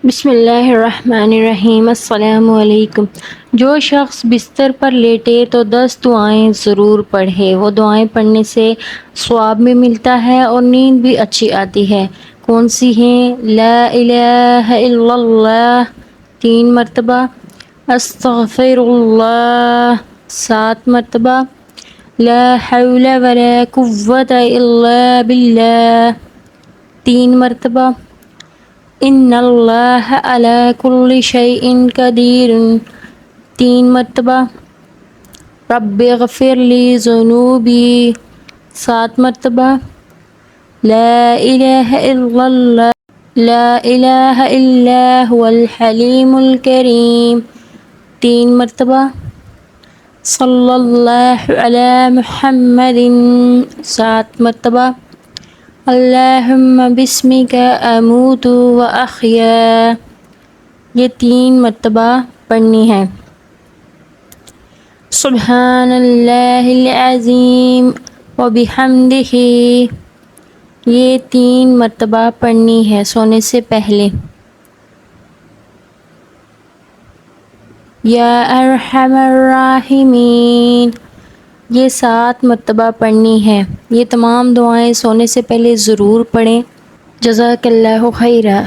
بسم اللہ الرحمن الرحیم۔ السلام علیکم۔ جو شخص بستر پر لیٹے تو 10 دعائیں ضرور پڑھے۔ وہ دعائیں پڑھنے سے ثواب بھی ملتا ہے اور نیند بھی اچھی آتی ہے۔ کون سی ہیں؟ لا الہ الا اللہ 3 مرتبہ، استغفر اللہ 7 مرتبہ، لا حول ولا قوة الا باللہ 3 مرتبہ، ان اللہ علی کل شیء قدیر 3 مرتبہ، رب اغفر لی ذنوبی 7 مرتبہ، لا الہ الا اللہ لا الہ الا هو الحلیم الکریم 3 مرتبہ، صلی اللہ علی محمد 7 مرتبہ، اللہم بسمک اموت و احیا یہ 3 مرتبہ پڑھنی ہے۔ سبحان اللہ العظیم و بحمدہ یہ 3 مرتبہ پڑھنی ہے سونے سے پہلے۔ یا ارحم الراحمین یہ 7 مرتبہ پڑھنی ہے۔ یہ تمام دعائیں سونے سے پہلے ضرور پڑھیں۔ جزاک اللہ خیرا۔